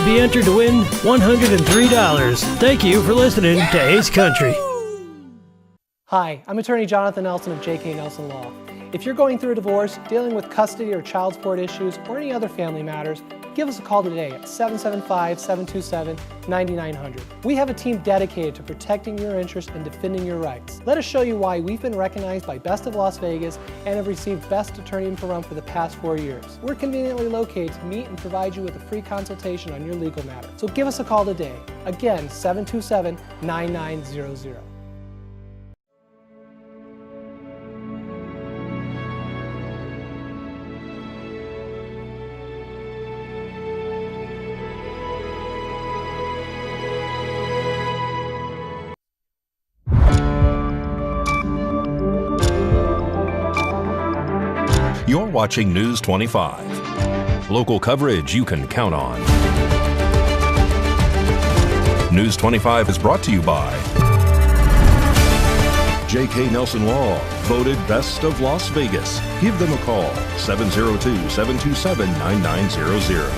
be entered to win $103. Thank you for listening to Ace Country. Hi, I'm attorney Jonathan Nelson of J.K. Nelson Law. If you're going through a divorce, dealing with custody or child support issues, or any other family matters, give us a call today at 775-727-9900. We have a team dedicated to protecting your interests and defending your rights. Let us show you why we've been recognized by Best of Las Vegas and have received Best Attorney in Pahrump for the past 4 years. We're conveniently located to meet and provide you with a free consultation on your legal matter. So give us a call today. Again, 727-9900. You're watching News 25. Local coverage you can count on. News 25 is brought to you by J.K. Nelson Law, voted Best of Las Vegas. Give them a call, 702-727-9900.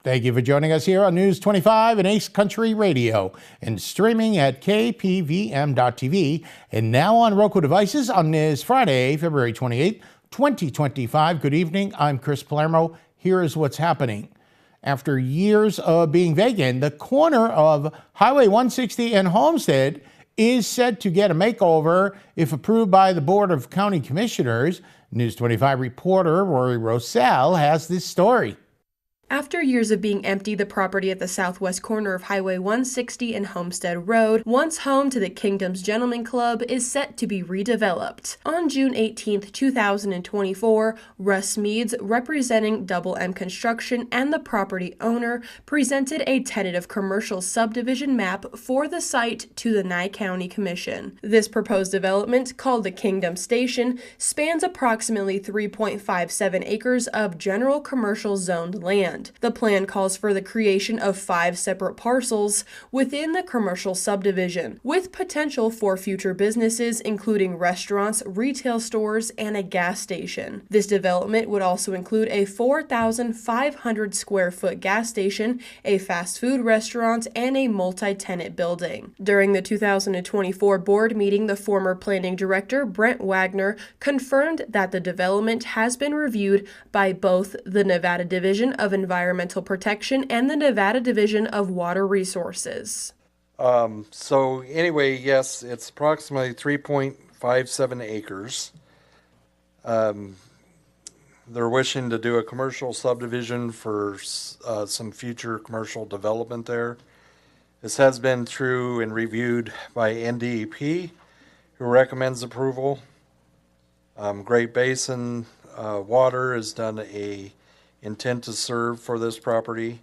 Thank you for joining us here on News 25 and Ace Country Radio and streaming at KPVM.TV and now on Roku devices on this Friday, February 28, 2025. Good evening. I'm Chris Palermo. Here is what's happening. After years of being vacant, the corner of Highway 160 and Homestead is set to get a makeover if approved by the Board of County Commissioners. News 25 reporter Rory Rosell has this story. After years of being empty, the property at the southwest corner of Highway 160 and Homestead Road, once home to the Kingdom's Gentlemen Club, is set to be redeveloped. On June 18, 2024, Russ Meads, representing Double M Construction and the property owner, presented a tentative commercial subdivision map for the site to the Nye County Commission. This proposed development, called the Kingdom Station, spans approximately 3.57 acres of general commercial zoned land. The plan calls for the creation of 5 separate parcels within the commercial subdivision, with potential for future businesses including restaurants, retail stores, and a gas station. This development would also include a 4,500 square foot gas station, a fast food restaurant, and a multi-tenant building. During the 2024 board meeting, the former planning director, Brent Wagner, confirmed that the development has been reviewed by both the Nevada Division of Environmental Protection and the Nevada Division of Water Resources. So anyway, yes, it's approximately 3.57 acres. They're wishing to do a commercial subdivision for some future commercial development there. This has been through and reviewed by NDEP, who recommends approval. Great Basin Water has done a intent to serve for this property.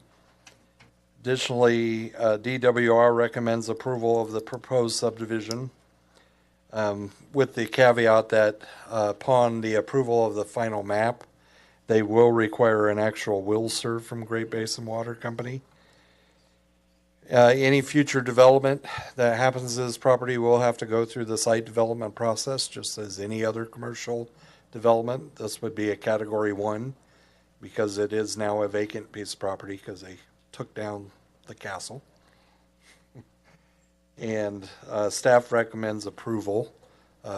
Additionally, DWR recommends approval of the proposed subdivision with the caveat that upon the approval of the final map, they will require an actual will serve from Great Basin Water Company. Any future development that happens to this property will have to go through the site development process, just as any other commercial development. This would be a Category 1. Because it is now a vacant piece of property because they took down the castle. And staff recommends approval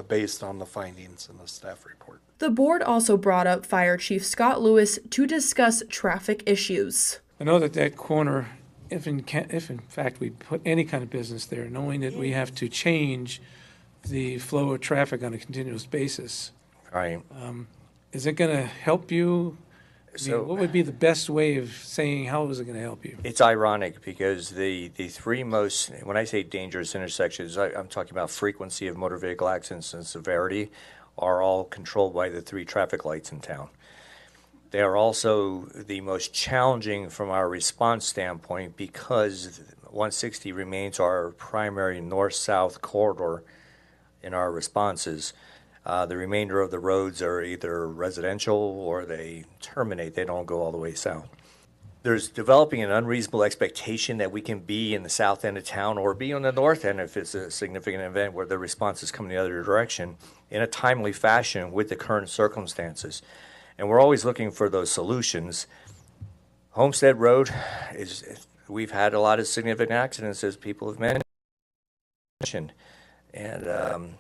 based on the findings in the staff report. The board also brought up Fire Chief Scott Lewis to discuss traffic issues. I know that corner, if in fact we put any kind of business there, knowing that we have to change the flow of traffic on a continuous basis, right? Is it going to help you? So, what would be the best way of saying how is it going to help you? It's ironic because the three most, when I say dangerous intersections, I'm talking about frequency of motor vehicle accidents and severity, are all controlled by the 3 traffic lights in town. They are also the most challenging from our response standpoint because 160 remains our primary north-south corridor in our responses. The remainder of the roads are either residential or they terminate. They don't go all the way south. there's developing an unreasonable expectation that we can be in the south end of town or be on the north end if it's a significant event where the response is coming the other direction in a timely fashion with the current circumstances. And we're always looking for those solutions. Homestead Road we've had a lot of significant accidents, as people have mentioned. And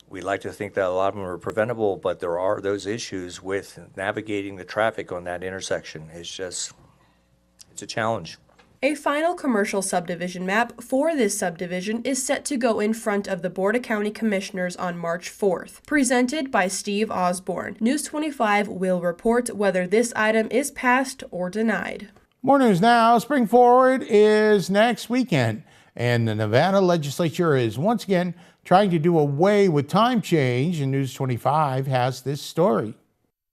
we'd like to think that a lot of them are preventable, but there are those issues with navigating the traffic on that intersection. It's a challenge. A final commercial subdivision map for this subdivision is set to go in front of the Board of County Commissioners on March 4th. Presented by Steve Osborne, News 25 will report whether this item is passed or denied. More news now. Spring Forward is next weekend, and the Nevada legislature is once again trying to do away with time change, and News 25 has this story.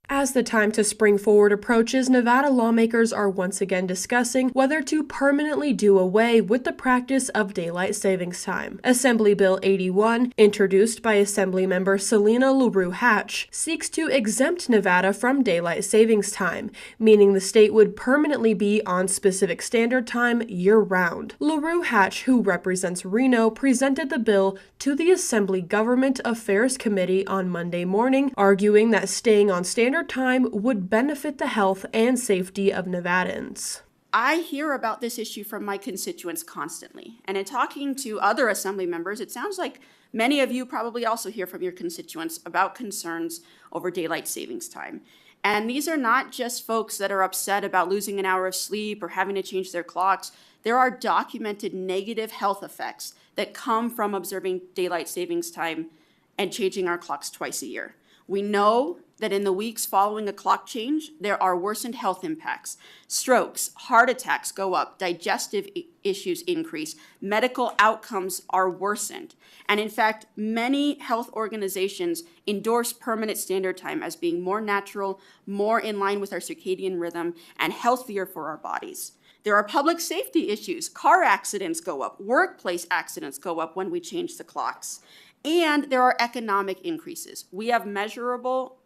As the time to spring forward approaches, Nevada lawmakers are once again discussing whether to permanently do away with the practice of daylight savings time. Assembly Bill 81, introduced by Assemblymember Selena LaRue Hatch, seeks to exempt Nevada from daylight savings time, meaning the state would permanently be on specific standard time year-round. LaRue Hatch, who represents Reno, presented the bill to the Assembly Government Affairs Committee on Monday morning, arguing that staying on standard time would benefit the health and safety of Nevadans. I hear about this issue from my constituents constantly, and in talking to other Assembly members, it sounds like many of you probably also hear from your constituents about concerns over daylight savings time. And these are not just folks that are upset about losing an hour of sleep or having to change their clocks. There are documented negative health effects that come from observing daylight savings time and changing our clocks twice a year. We know that in the weeks following a clock change, there are worsened health impacts. Strokes, heart attacks go up, digestive issues increase, medical outcomes are worsened. And in fact, many health organizations endorse permanent standard time as being more natural, more in line with our circadian rhythm, and healthier for our bodies. There are public safety issues. Car accidents go up, workplace accidents go up when we change the clocks. And there are economic increases. We have measurable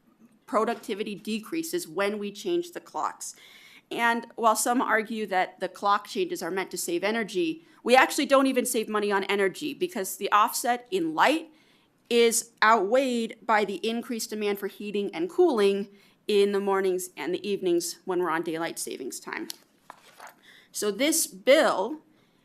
productivity decreases when we change the clocks. And while some argue that the clock changes are meant to save energy, we actually don't even save money on energy because the offset in light is outweighed by the increased demand for heating and cooling in the mornings and the evenings when we're on daylight savings time. So this bill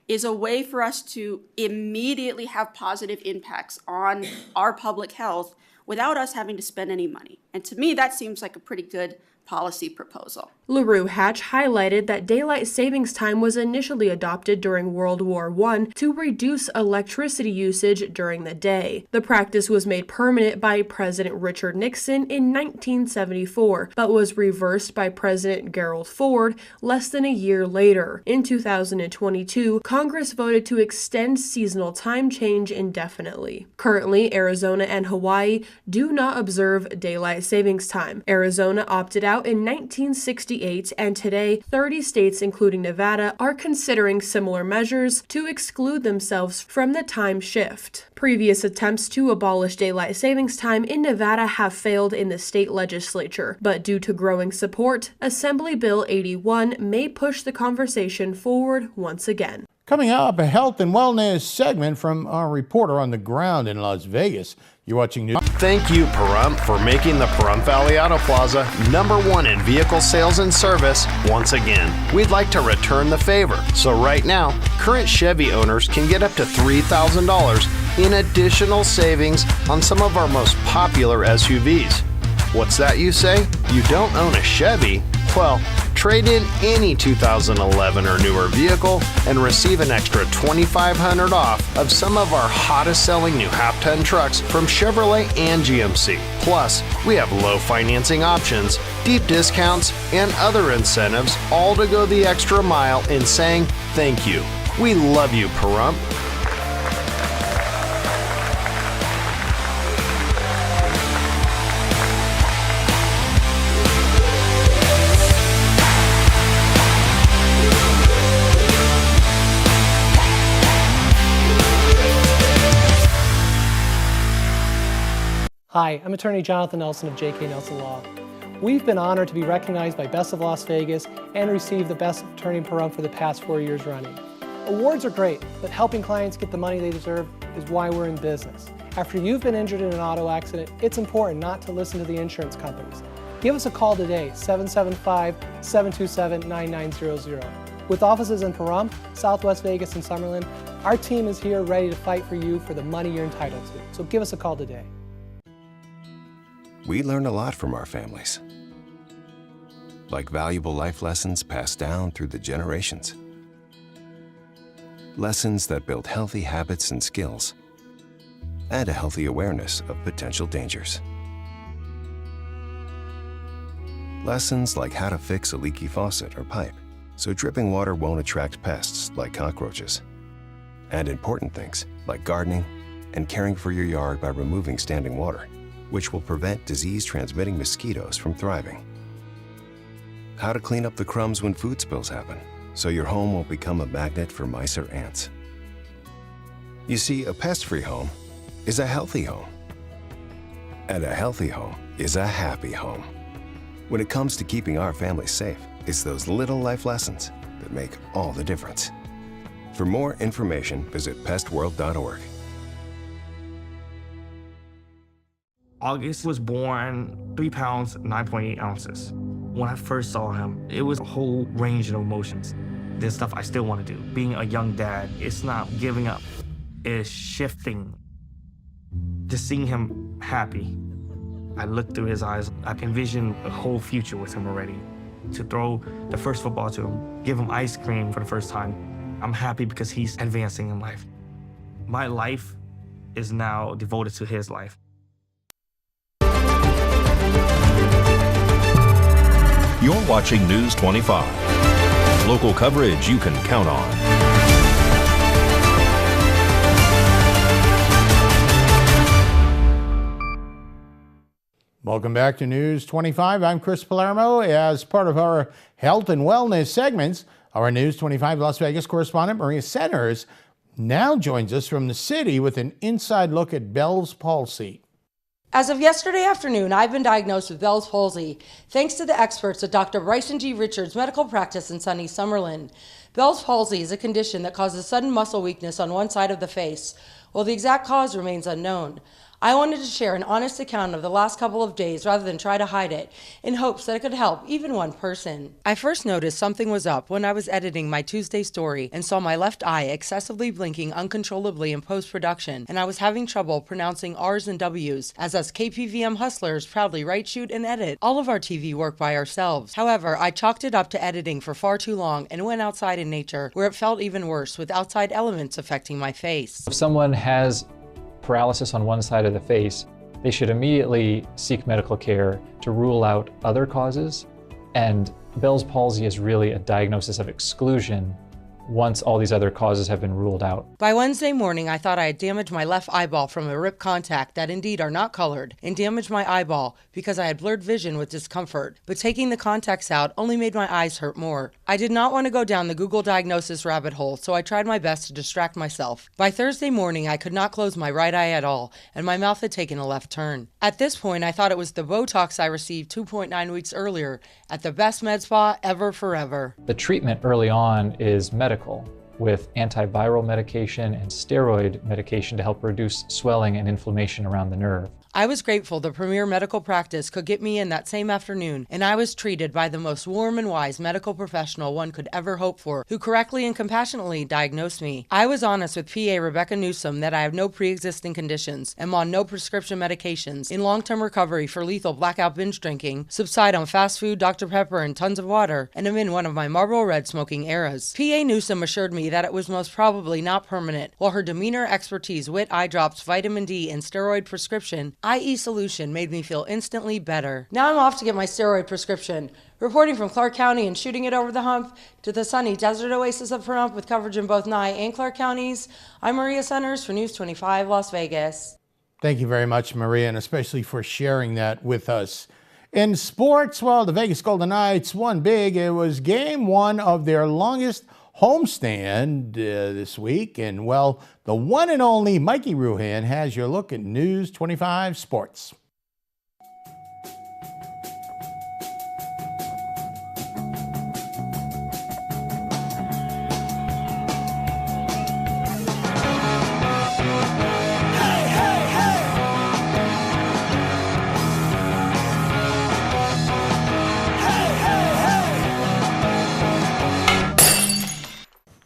is a way for us to immediately have positive impacts on our public health without us having to spend any money. And to me, that seems like a pretty good policy proposal. LaRue Hatch highlighted that daylight savings time was initially adopted during World War I to reduce electricity usage during the day. The practice was made permanent by President Richard Nixon in 1974, but was reversed by President Gerald Ford less than a year later. In 2022, Congress voted to extend seasonal time change indefinitely. Currently, Arizona and Hawaii do not observe daylight savings time. Arizona opted out in 1968, and today 30 states, including Nevada, are considering similar measures to exclude themselves from the time shift. Previous attempts to abolish daylight savings time in Nevada have failed in the state legislature, but due to growing support, Assembly Bill 81 may push the conversation forward once again. Coming up, a health and wellness segment from our reporter on the ground in Las Vegas. You're watching News. Thank you, Pahrump, for making the Pahrump Valley Auto Plaza #1 in vehicle sales and service once again. We'd like to return the favor. So right now, current Chevy owners can get up to $3,000 in additional savings on some of our most popular SUVs. What's that, you say? You don't own a Chevy? Well, trade in any 2011 or newer vehicle and receive an extra $2,500 off of some of our hottest selling new half-ton trucks from Chevrolet and GMC. Plus, we have low financing options, deep discounts, and other incentives, all to go the extra mile in saying thank you. We love you, Pahrump. Hi, I'm attorney Jonathan Nelson of J.K. Nelson Law. We've been honored to be recognized by Best of Las Vegas and receive the Best Attorney per Run for the past 4 years running. Awards are great, but helping clients get the money they deserve is why we're in business. After you've been injured in an auto accident, it's important not to listen to the insurance companies. Give us a call today, 775-727-9900. With offices in Pahrump, Southwest Vegas, and Summerlin, our team is here ready to fight for you for the money you're entitled to. So give us a call today. We learn a lot from our families, like valuable life lessons passed down through the generations. Lessons that build healthy habits and skills, and a healthy awareness of potential dangers. Lessons like how to fix a leaky faucet or pipe so dripping water won't attract pests like cockroaches. And important things like gardening and caring for your yard by removing standing water, which will prevent disease-transmitting mosquitoes from thriving. How to clean up the crumbs when food spills happen, so your home won't become a magnet for mice or ants. You see, a pest-free home is a healthy home. And a healthy home is a happy home. When it comes to keeping our families safe, it's those little life lessons that make all the difference. For more information, visit pestworld.org. August was born 3 pounds, 9.8 ounces. When I first saw him, it was a whole range of emotions. There's stuff I still want to do. Being a young dad, it's not giving up, it's shifting. Just seeing him happy, I looked through his eyes. I envisioned a whole future with him already. To throw the first football to him, give him ice cream for the first time. I'm happy because he's advancing in life. My life is now devoted to his life. You're watching News 25. Local coverage you can count on. Welcome back to News 25. I'm Chris Palermo. As part of our health and wellness segments, our News 25 Las Vegas correspondent Maria Centers now joins us from the city with an inside look at Bell's palsy. As of yesterday afternoon, I've been diagnosed with Bell's palsy, thanks to the experts at Dr. Bryson G. Richards Medical Practice in sunny Summerlin. Bell's palsy is a condition that causes sudden muscle weakness on one side of the face, while the exact cause remains unknown. I wanted to share an honest account of the last couple of days rather than try to hide it, in hopes that it could help even one person. I first noticed something was up when I was editing my Tuesday story and saw my left eye excessively blinking uncontrollably in post-production, and I was having trouble pronouncing R's and W's, as us KPVM hustlers proudly write, shoot, and edit all of our TV work by ourselves. However, I chalked it up to editing for far too long and went outside in nature, where it felt even worse with outside elements affecting my face. If someone has paralysis on one side of the face, they should immediately seek medical care to rule out other causes. And Bell's palsy is really a diagnosis of exclusion once all these other causes have been ruled out. By Wednesday morning, I thought I had damaged my left eyeball from a ripped contact that indeed are not colored, and damaged my eyeball because I had blurred vision with discomfort. But taking the contacts out only made my eyes hurt more. I did not want to go down the Google diagnosis rabbit hole, so I tried my best to distract myself. By Thursday morning, I could not close my right eye at all, and my mouth had taken a left turn. At this point, I thought it was the Botox I received 2.9 weeks earlier at the best med spa ever forever. The treatment early on is medical, with antiviral medication and steroid medication to help reduce swelling and inflammation around the nerve. I was grateful the Premier Medical Practice could get me in that same afternoon, and I was treated by the most warm and wise medical professional one could ever hope for, who correctly and compassionately diagnosed me. I was honest with PA Rebecca Newsom that I have no pre-existing conditions, am on no prescription medications, in long-term recovery for lethal blackout binge drinking, subside on fast food, Dr. Pepper, and tons of water, and am in one of my Marlboro Red smoking eras. PA Newsom assured me that it was most probably not permanent, while her demeanor, expertise, wit, eye drops, vitamin D, and steroid prescription, IE solution, made me feel instantly better. Now I'm off to get my steroid prescription. Reporting from Clark County and shooting it over the hump to the sunny desert oasis of Pahrump with coverage in both Nye and Clark counties, I'm Maria Centers for News 25 Las Vegas. Thank you very much, Maria, and especially for sharing that with us. In sports, well, the Vegas Golden Knights won big. It was game one of their longest homestand this week. And, well, the one and only Mikey Ruhan has your look at News 25 Sports.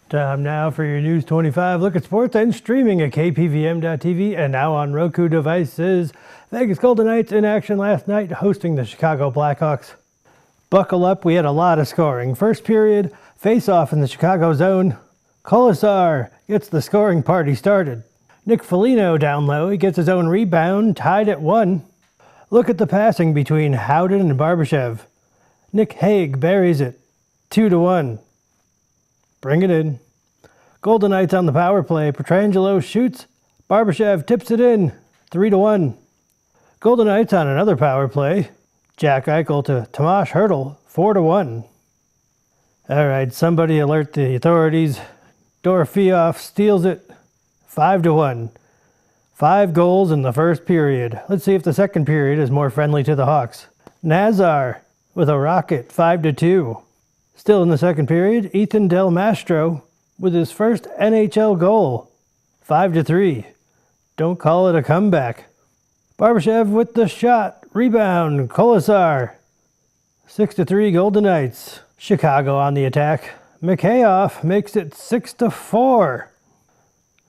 Time now for your News 25 look at sports and streaming at KPVM.TV and now on Roku devices. Vegas Golden Knights in action last night hosting the Chicago Blackhawks. Buckle up, we had a lot of scoring. First period, face-off in the Chicago zone. Colasar gets the scoring party started. Nick Foligno down low, he gets his own rebound, tied at 1. Look at the passing between Howden and Barbashev. Nick Hague buries it, 2-1. Bring it in. Golden Knights on the power play. Pietrangelo shoots. Barbashev tips it in. 3-1. Golden Knights on another power play. Jack Eichel to Tomas Hertl. 4-1. All right, somebody alert the authorities. Dorofeev steals it. 5-1. 5 goals in the first period. Let's see if the second period is more friendly to the Hawks. Nazar with a rocket. 5-2. Still in the second period, Ethan Del Mastro with his first NHL goal, 5-3. Don't call it a comeback. Barbashev with the shot, rebound, Colasar, 6-3 Golden Knights. Chicago on the attack. Mikheyev makes it 6-4. A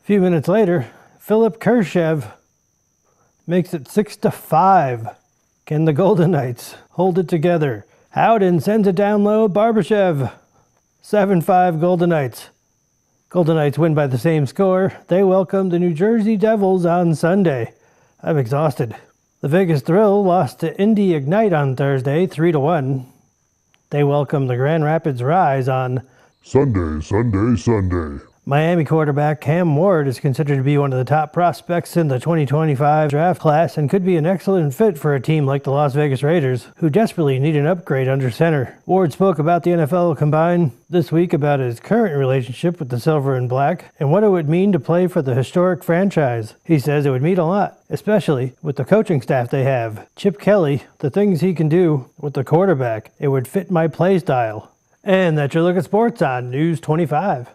few minutes later, Philip Kershev makes it 6-5. Can the Golden Knights hold it together? Howden sends it down low. Barbashev. 7-5 Golden Knights. Golden Knights win by the same score. They welcome the New Jersey Devils on Sunday. I'm exhausted. The Vegas Thrill lost to Indy Ignite on Thursday, 3-1. They welcome the Grand Rapids Rise on Sunday. Miami quarterback Cam Ward is considered to be one of the top prospects in the 2025 draft class and could be an excellent fit for a team like the Las Vegas Raiders, who desperately need an upgrade under center. Ward spoke about the NFL Combine this week about his current relationship with the Silver and Black and what it would mean to play for the historic franchise. He says it would mean a lot, especially with the coaching staff they have. Chip Kelly, the things he can do with the quarterback, it would fit my play style. And that's your look at sports on News 25.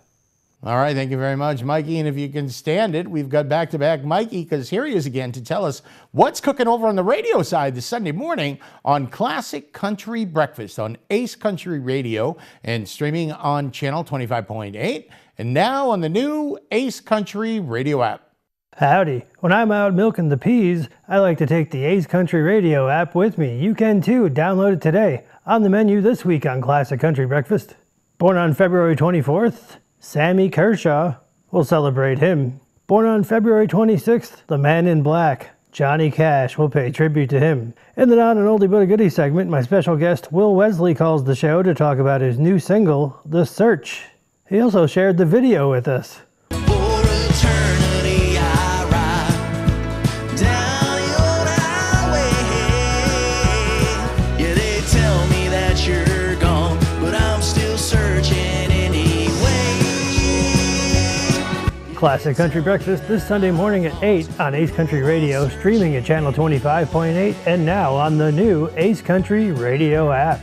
All right, thank you very much, Mikey. And if you can stand it, we've got back-to-back Mikey, because here he is again to tell us what's cooking over on the radio side this Sunday morning on Classic Country Breakfast on Ace Country Radio and streaming on Channel 25.8 and now on the new Ace Country Radio app. Howdy. When I'm out milking the peas, I like to take the Ace Country Radio app with me. You can too. Download it today. On the menu this week on Classic Country Breakfast. Born on February 24th, Sammy Kershaw. We'll celebrate him. Born on February 26th, the Man in Black, Johnny Cash. Will pay tribute to him. In the Not an Oldie But a Goodie segment, my special guest Will Wesley calls the show to talk about his new single, The Search. He also shared the video with us. Classic Country Breakfast this Sunday morning at 8 on Ace Country Radio, streaming at Channel 25.8 and now on the new Ace Country Radio app.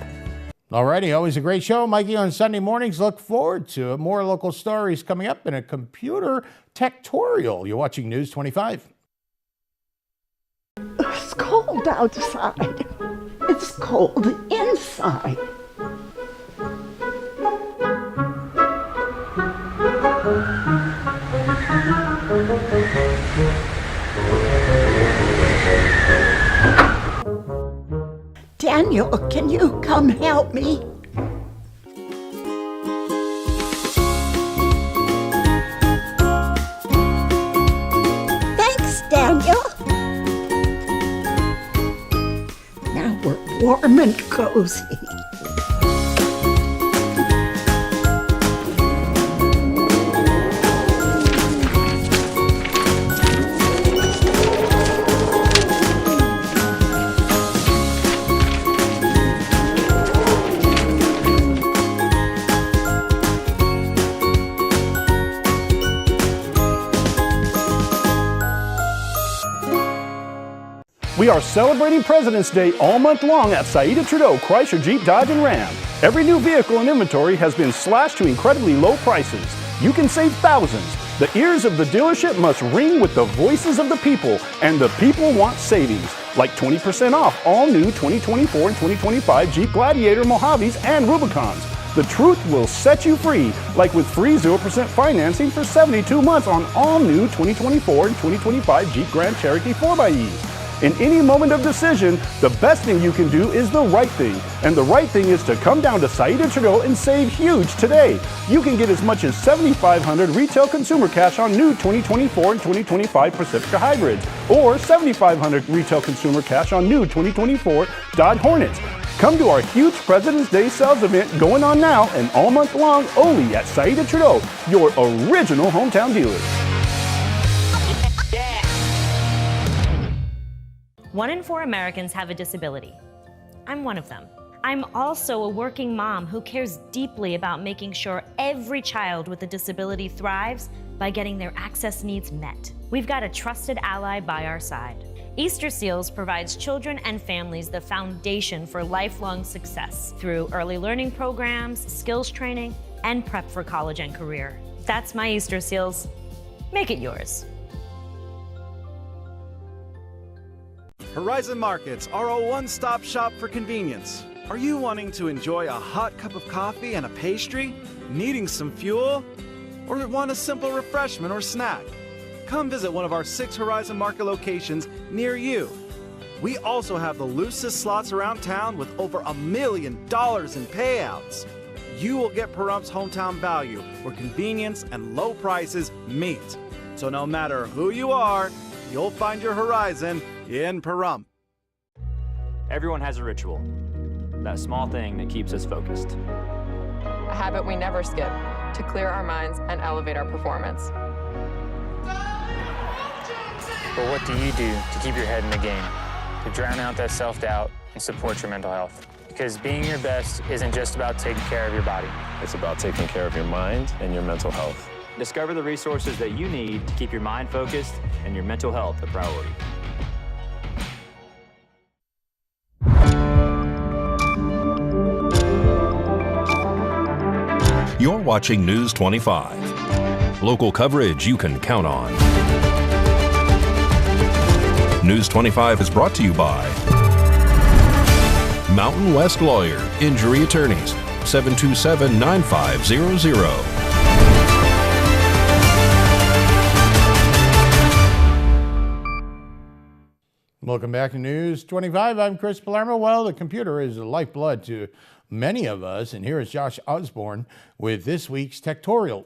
Alrighty, always a great show, Mikey, on Sunday mornings. Look forward to it. More local stories coming up in a computer tech-torial. You're watching News 25. It's cold outside. It's cold inside. Daniel, can you come help me? Thanks, Daniel. Now we're warm and cozy. We are celebrating President's Day all month long at Saida Trudeau Chrysler Jeep Dodge and Ram. Every new vehicle in inventory has been slashed to incredibly low prices. You can save thousands. The ears of the dealership must ring with the voices of the people, and the people want savings. Like 20% off all new 2024 and 2025 Jeep Gladiator Mojaves and Rubicons. The truth will set you free, like with free 0% financing for 72 months on all new 2024 and 2025 Jeep Grand Cherokee 4xEs. In any moment of decision, the best thing you can do is the right thing. And the right thing is to come down to Saida Trudeau and save huge today. You can get as much as $7,500 retail consumer cash on new 2024 and 2025 Pacifica hybrids, or $7,500 retail consumer cash on new 2024 Dodge Hornets. Come to our huge President's Day sales event going on now and all month long only at Saida Trudeau, your original hometown dealer. 1 in 4 Americans have a disability. I'm one of them. I'm also a working mom who cares deeply about making sure every child with a disability thrives by getting their access needs met. We've got a trusted ally by our side. Easter Seals provides children and families the foundation for lifelong success through early learning programs, skills training, and prep for college and career. That's my Easter Seals. Make it yours. Horizon Markets are a one-stop shop for convenience. Are you wanting to enjoy a hot cup of coffee and a pastry? Needing some fuel? Or want a simple refreshment or snack? Come visit one of our 6 Horizon Market locations near you. We also have the loosest slots around town with over $1 million in payouts. You will get Pahrumph's hometown value where convenience and low prices meet. So no matter who you are, you'll find your Horizon in Pahrump. Everyone has a ritual, that small thing that keeps us focused. A habit we never skip to clear our minds and elevate our performance. But what do you do to keep your head in the game, to drown out that self-doubt and support your mental health? Because being your best isn't just about taking care of your body. It's about taking care of your mind and your mental health. Discover the resources that you need to keep your mind focused and your mental health a priority. You're watching News 25. Local coverage you can count on. News 25 is brought to you by Mountain West Lawyer, Injury Attorneys, 727-9500. Welcome back to News 25. I'm Chris Palermo. Well, the computer is the lifeblood to many of us, and here is Josh Osborne with this week's Techtorial.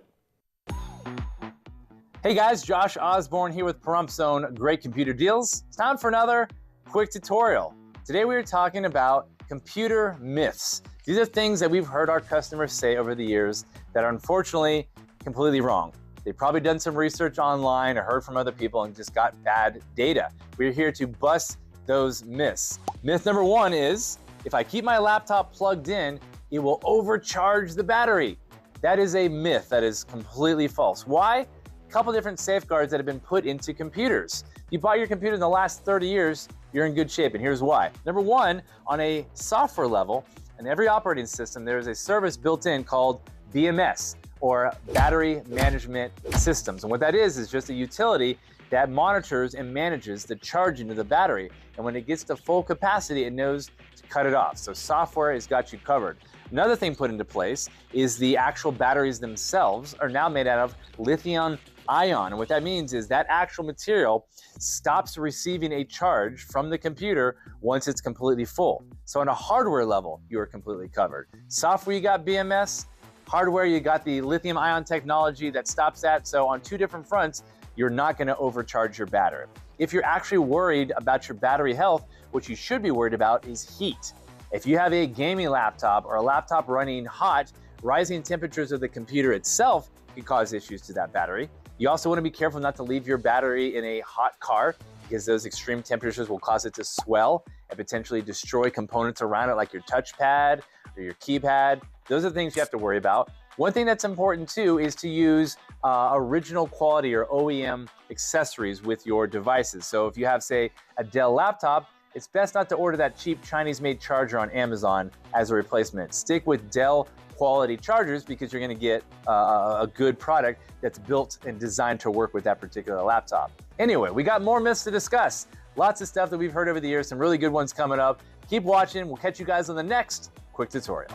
Hey guys, Josh Osborne here with Pahrumph's own Great Computer Deals. It's time for another quick tutorial. Today we are talking about computer myths. These are things that we've heard our customers say over the years that are unfortunately completely wrong. They've probably done some research online or heard from other people and just got bad data. We're here to bust those myths. Myth number 1 is, if I keep my laptop plugged in, it will overcharge the battery. That is a myth that is completely false. Why? A couple different safeguards that have been put into computers. If you bought your computer in the last 30 years, you're in good shape, and here's why. Number 1, on a software level, in every operating system, there is a service built in called BMS, or Battery Management Systems. And what that is just a utility that monitors and manages the charging of the battery. And when it gets to full capacity, it knows to cut it off. So software has got you covered. Another thing put into place is the actual batteries themselves are now made out of lithium ion. And what that means is that actual material stops receiving a charge from the computer once it's completely full. So on a hardware level, you are completely covered. Software, you got BMS. Hardware, you got the lithium ion technology that stops that. So on 2 different fronts, you're not going to overcharge your battery. If you're actually worried about your battery health, what you should be worried about is heat. If you have a gaming laptop or a laptop running hot, rising temperatures of the computer itself can cause issues to that battery. You also want to be careful not to leave your battery in a hot car because those extreme temperatures will cause it to swell and potentially destroy components around it like your touchpad or your keypad. Those are the things you have to worry about. One thing that's important too is to use original quality or OEM accessories with your devices. So if you have, say, a Dell laptop, it's best not to order that cheap Chinese-made charger on Amazon as a replacement. Stick with Dell quality chargers because you're going to get a good product that's built and designed to work with that particular laptop. Anyway, we got more myths to discuss. Lots of stuff that we've heard over the years, some really good ones coming up. Keep watching. We'll catch you guys on the next quick tutorial.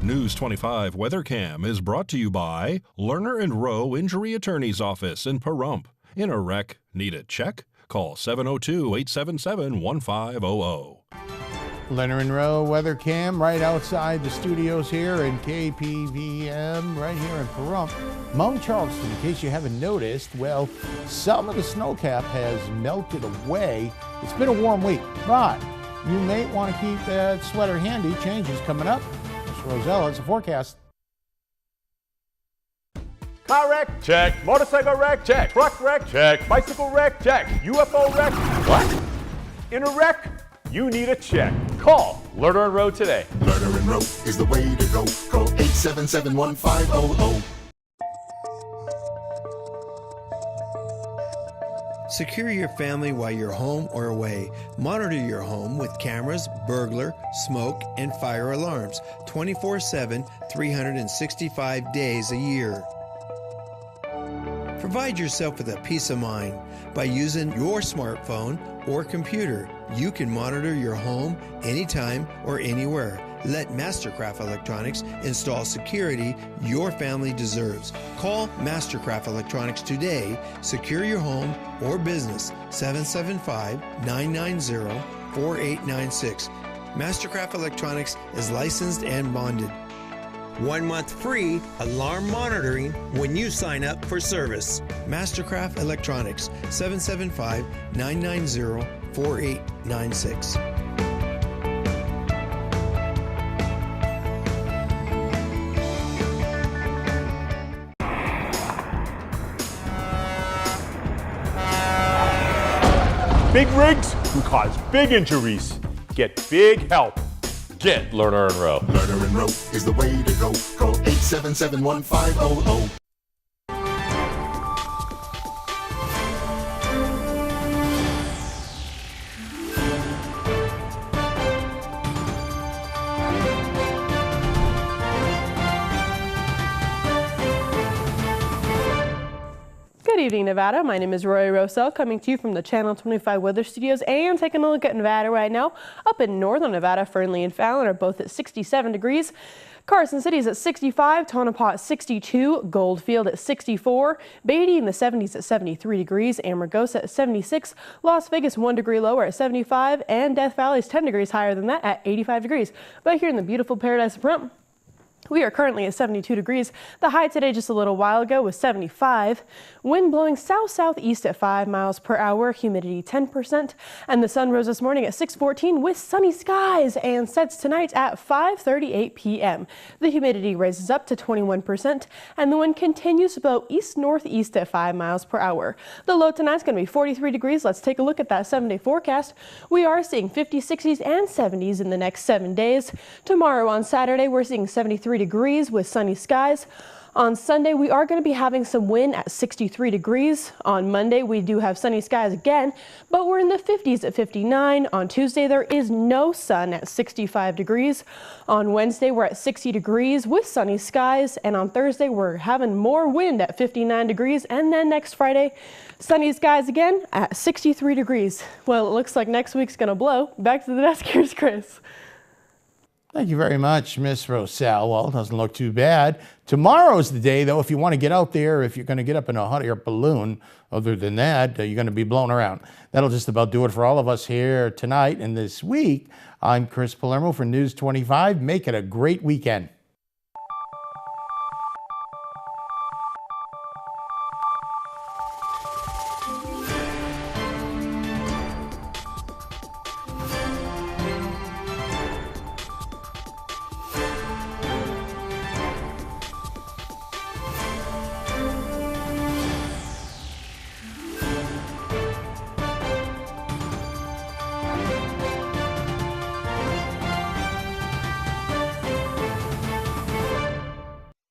News 25 Weather Cam is brought to you by Lerner and Rowe Injury Attorney's Office in Pahrump. In a wreck, need a check? Call 702-877-1500. Leonard and Rowe weather cam right outside the studios here in KPVM, right here in Pahrump. Mount Charleston, in case you haven't noticed, well, some of the snowcap has melted away. It's been a warm week, but you may want to keep that sweater handy. Changes coming up. Miss Rosella, it's a forecast. Car wreck? Check. Motorcycle wreck? Check. Truck wreck? Check. Bicycle wreck? Check. UFO wreck? What? In a wreck? You need a check. Call Lerner and Rowe today. Lerner and Rowe is the way to go. Call 877-1500. Secure your family while you're home or away. Monitor your home with cameras, burglar, smoke, and fire alarms 24/7, 365 days a year. Provide yourself with a peace of mind by using your smartphone or computer. You can monitor your home anytime or anywhere. Let Mastercraft Electronics install security your family deserves. Call Mastercraft Electronics today. Secure your home or business. 775-990-4896. Mastercraft Electronics is licensed and bonded. 1 month free alarm monitoring when you sign up for service. Mastercraft Electronics, 775-990-4896. Big rigs can cause big injuries. Get big help. Get Lerner and Rowe. Lerner and Rowe is the way to go. Call 877-1500. Good evening, Nevada. My name is Roy Rosell, coming to you from the Channel 25 Weather Studios and taking a look at Nevada right now. Up in northern Nevada, Fernley and Fallon are both at 67 degrees. Carson City is at 65, Tonopah at 62, Goldfield at 64, Beatty in the 70s at 73 degrees, Amargosa at 76, Las Vegas 1 degree lower at 75, and Death Valley is 10 degrees higher than that at 85 degrees. But here in the beautiful Paradise of Pahrump, we are currently at 72 degrees. The high today just a little while ago was 75. Wind blowing south-southeast at 5 miles per hour, humidity 10%. And the sun rose this morning at 6:14 with sunny skies and sets tonight at 5:38 p.m. The humidity raises up to 21% and the wind continues to blow east-northeast at 5 miles per hour. The low tonight is going to be 43 degrees. Let's take a look at that 7-day forecast. We are seeing 50s, 60s, and 70s in the next 7 days. Tomorrow on Saturday, we're seeing 73 degrees with sunny skies. On Sunday, we are going to be having some wind at 63 degrees. On Monday, we do have sunny skies again, but we're in the 50s at 59. On Tuesday, there is no sun at 65 degrees. On Wednesday, we're at 60 degrees with sunny skies. And on Thursday, we're having more wind at 59 degrees. And then next Friday, sunny skies again at 63 degrees. Well, it looks like next week's going to blow. Back to the desk, here's Chris. Thank you very much, Miss Rosell. Well, it doesn't look too bad. Tomorrow's the day, though, if you want to get out there, if you're going to get up in a hot air balloon. Other than that, you're going to be blown around. That'll just about do it for all of us here tonight and this week. I'm Chris Palermo for News 25. Make it a great weekend.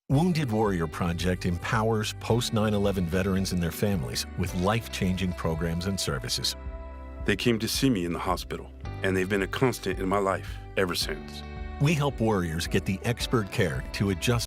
Wounded Warrior Project empowers post-9/11 veterans and their families with life-changing programs and services. They came to see me in the hospital, and they've been a constant in my life ever since. We help warriors get the expert care to adjust